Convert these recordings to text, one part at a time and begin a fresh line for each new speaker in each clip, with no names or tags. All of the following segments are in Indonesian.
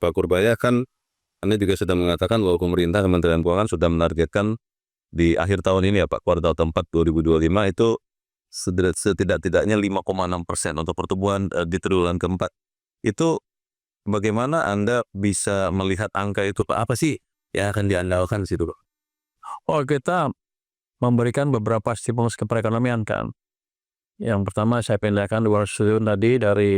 Pak Purbaya, kan Anda juga sudah mengatakan bahwa pemerintah Kementerian Keuangan sudah menargetkan di akhir tahun ini ya Pak, kuartal keempat 2025 itu setidak-tidaknya 5,6% untuk pertumbuhan di triwulan keempat. Itu bagaimana Anda bisa melihat angka itu Pak? Apa sih yang akan diandalkan di situ Pak?
Oh, kita memberikan beberapa stimulus ke perekonomian kan. Yang pertama saya pindahkan 200 triliun tadi dari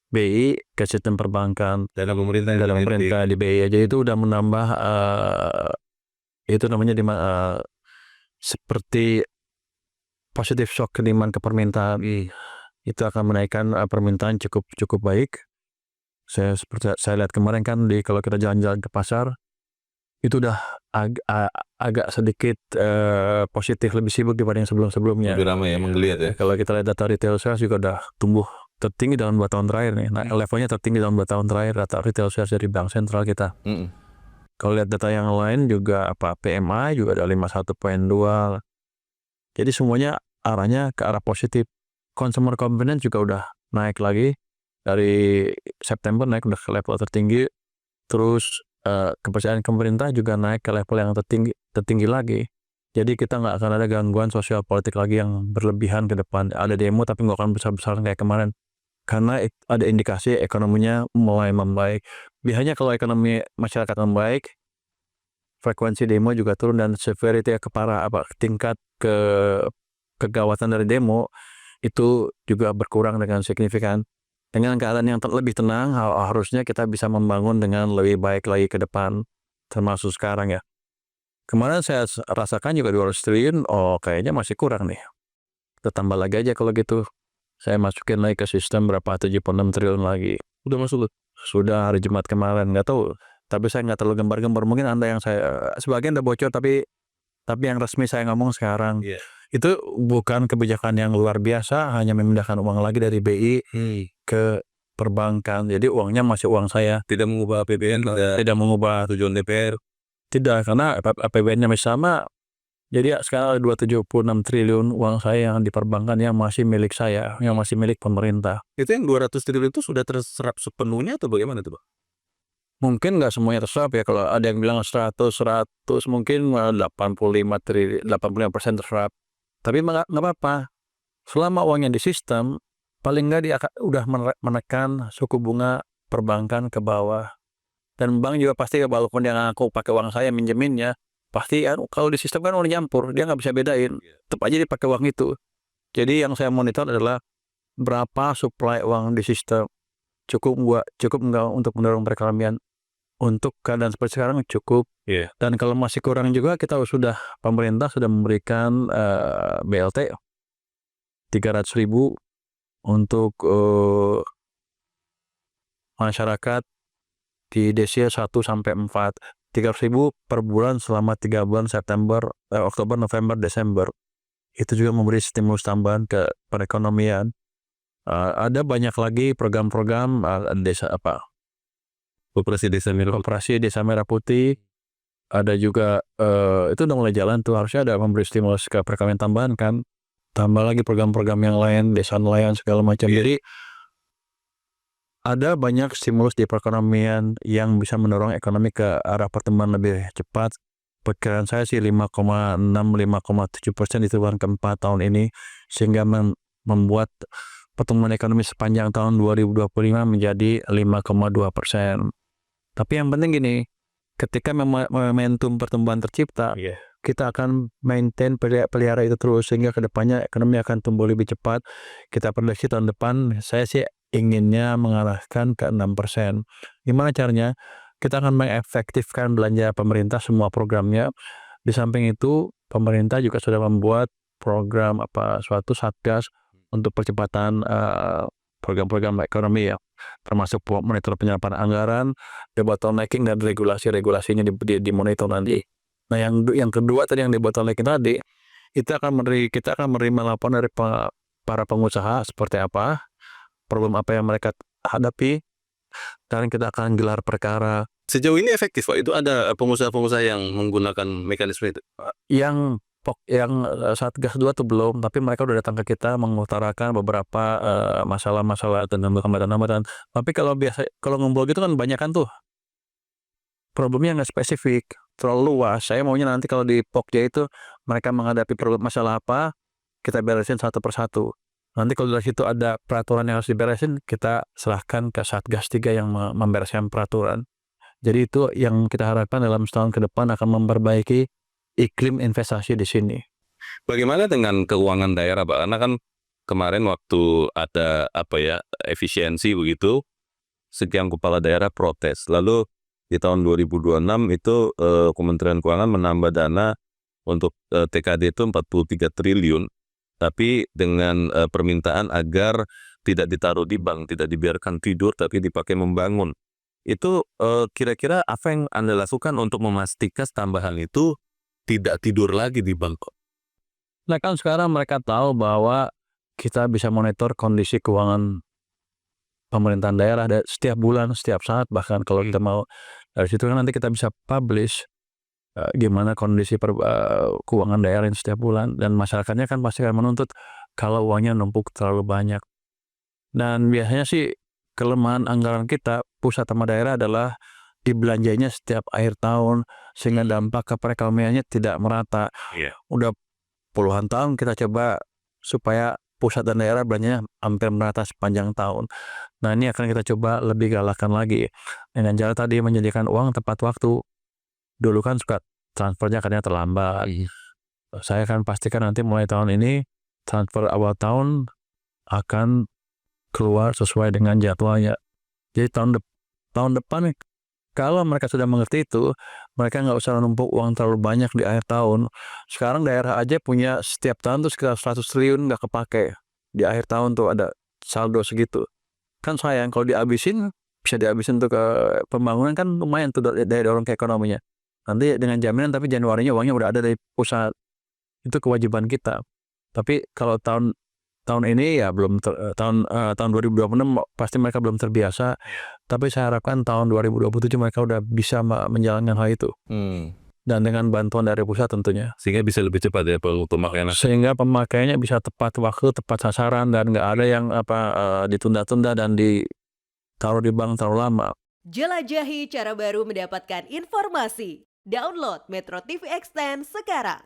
BI ke sistem perbankan.
Dana pemerintah
Dana pemerintah di BI aja itu udah menambah itu namanya seperti positive shock demand ke permintaan. Itu akan menaikkan permintaan cukup baik. Saya lihat kemarin kan kalau kita jalan-jalan ke pasar itu udah agak sedikit positif, lebih sibuk dibanding sebelum-sebelumnya.
Lebih ramai ya, menggeliat ya.
Kalau kita lihat data retail sales juga udah tumbuh tertinggi dalam 2 tahun terakhir nih. Nah, levelnya tertinggi dalam 2 tahun terakhir data retail sales dari bank sentral kita. Kalau lihat data yang lain juga PMI juga ada 51.2. Jadi semuanya arahnya ke arah positif. Consumer confidence juga udah naik lagi dari September, naik udah ke level tertinggi. Terus kepercayaan pemerintah juga naik ke level yang tertinggi lagi. Jadi kita nggak akan ada gangguan sosial politik lagi yang berlebihan ke depan. Ada demo tapi nggak akan besar-besaran kayak kemarin. Karena ada indikasi ekonominya mulai membaik. Biasanya kalau ekonomi masyarakat membaik, frekuensi demo juga turun dan severity tingkat kegawatan dari demo itu juga berkurang dengan signifikan. Dengan keadaan yang lebih tenang, harusnya kita bisa membangun dengan lebih baik lagi ke depan, termasuk sekarang ya. Kemarin saya rasakan juga 200 triliun, kayaknya masih kurang nih. Kita tambah lagi aja kalau gitu. Saya masukin lagi ke sistem berapa 76 triliun lagi.
Udah masuk?
Sudah hari Jumat kemarin, nggak tahu. Tapi saya nggak terlalu gembar-gembar. Mungkin Anda yang sebagian udah bocor, tapi yang resmi saya ngomong sekarang. Itu bukan kebijakan yang luar biasa, hanya memindahkan uang lagi dari BI ke perbankan. Jadi uangnya masih uang saya.
Tidak mengubah APBN,
tidak mengubah
tujuan DPR.
Tidak, karena APBN-nya masih sama. Jadi sekarang ada 276 triliun uang saya yang diperbankan yang masih milik saya, yang masih milik pemerintah.
Itu yang 200 triliun itu sudah terserap sepenuhnya atau bagaimana itu Pak?
Mungkin nggak semuanya terserap ya. Kalau ada yang bilang 100 mungkin 85% terserap. Tapi nggak apa-apa. Selama uangnya di sistem, paling nggak dia udah menekan suku bunga perbankan ke bawah. Dan bank juga pasti walaupun dia ngaku pakai uang saya minjeminnya, pasti kalau di sistem kan udah nyampur, dia nggak bisa bedain. Tetap aja dipakai uang itu. Jadi yang saya monitor adalah berapa supply uang di sistem. Cukup nggak untuk mendorong perekonomian. Untuk keadaan seperti sekarang cukup. Dan kalau masih kurang juga pemerintah sudah memberikan BLT 300.000 untuk masyarakat di desil 1-4. 300.000 per bulan selama 3 bulan Oktober, November, Desember. Itu juga memberi stimulus tambahan ke perekonomian. Ada banyak lagi program-program
Operasi Desa
Merah Putih. Ada juga itu udah mulai jalan tuh, harusnya ada memberi stimulus ke perekonomian tambahan kan. Tambah lagi program-program yang lain, desa nelayan segala macam. Jadi ada banyak stimulus di perekonomian yang bisa mendorong ekonomi ke arah pertumbuhan lebih cepat. Perkiraan saya sih 5,6-5,7% di triwulan keempat tahun ini, sehingga membuat pertumbuhan ekonomi sepanjang tahun 2025 menjadi 5,2%. Tapi yang penting gini, ketika momentum pertumbuhan tercipta, kita akan maintain pelihara itu terus sehingga kedepannya ekonomi akan tumbuh lebih cepat. Kita prediksi tahun depan saya sih inginnya mengarahkan ke 6%. Gimana caranya? Kita akan mengefektifkan belanja pemerintah semua programnya. Di samping itu pemerintah juga sudah membuat program suatu satgas untuk percepatan program-program ekonomi ya, termasuk monitor penyerapan anggaran, debottlenecking dan regulasinya dimonitor nanti. Nah yang kedua tadi yang debottlenecking tadi, kita akan menerima laporan dari para pengusaha seperti apa, problem apa yang mereka hadapi, dan kita akan gelar perkara.
Sejauh ini efektif Pak? Itu ada pengusaha-pengusaha yang menggunakan mekanisme itu?
Yang yang Satgas 2 tuh belum, tapi mereka udah datang ke kita mengutarakan beberapa masalah-masalah tentang hambatan-hambatan. Tapi kalau ngumpul gitu kan banyak kan tuh problemnya nggak spesifik, terlalu luas. Saya maunya nanti kalau di Pokja itu mereka menghadapi masalah apa, kita beresin satu persatu. Nanti kalau dari situ ada peraturan yang harus diberesin, kita serahkan ke Satgas 3 yang membereskan peraturan. Jadi itu yang kita harapkan dalam setahun ke depan akan memperbaiki iklim investasi di sini.
Bagaimana dengan keuangan daerah, Pak? Karena kan kemarin waktu ada efisiensi begitu, sekian kepala daerah protes. Lalu di tahun 2026 itu Kementerian Keuangan menambah dana untuk TKD itu 43 triliun, tapi dengan permintaan agar tidak ditaruh di bank, tidak dibiarkan tidur, tapi dipakai membangun. Itu kira-kira apa yang Anda lakukan untuk memastikan tambahan itu tidak tidur lagi di bank?
Nah kan sekarang mereka tahu bahwa kita bisa monitor kondisi keuangan pemerintahan daerah setiap bulan, setiap saat, bahkan kalau kita mau dari situ kan nanti kita bisa publish gimana kondisi keuangan daerah ini setiap bulan, dan masyarakatnya kan pasti akan menuntut kalau uangnya numpuk terlalu banyak. Dan biasanya sih kelemahan anggaran kita pusat sama daerah adalah dibelanjanya setiap akhir tahun, sehingga dampak ke perekonomiannya tidak merata. Udah puluhan tahun kita coba supaya pusat dan daerah belanjanya hampir merata sepanjang tahun. Nah ini akan kita coba lebih galakkan lagi dengan cara tadi menyediakan uang tepat waktu. Dulu kan suka transfernya kadang terlambat. Saya akan pastikan nanti mulai tahun ini transfer awal tahun akan keluar sesuai dengan jadwalnya. Jadi tahun depan kalau mereka sudah mengerti itu, mereka nggak usah numpuk uang terlalu banyak di akhir tahun. Sekarang daerah aja punya setiap tahun tuh sekitar 100 triliun nggak kepake. Di akhir tahun tuh ada saldo segitu. Kan sayang kalau dihabisin, bisa dihabisin tuh ke pembangunan, kan lumayan tuh dari dorong ke ekonominya. Nanti dengan jaminan tapi Januarinya uangnya udah ada dari pusat. Itu kewajiban kita. Tapi kalau tahun ini ya belum tahun 2026 pasti mereka belum terbiasa. Tapi saya harapkan tahun 2027 mereka udah bisa menjalankan hal itu. Dan dengan bantuan dari pusat tentunya.
Sehingga bisa lebih cepat ya pemakaiannya.
Sehingga pemakaiannya bisa tepat waktu, tepat sasaran, dan nggak ada yang ditunda-tunda dan ditaruh di bank terlalu lama.
Jelajahi cara baru mendapatkan informasi. Download Metro TV Extend sekarang.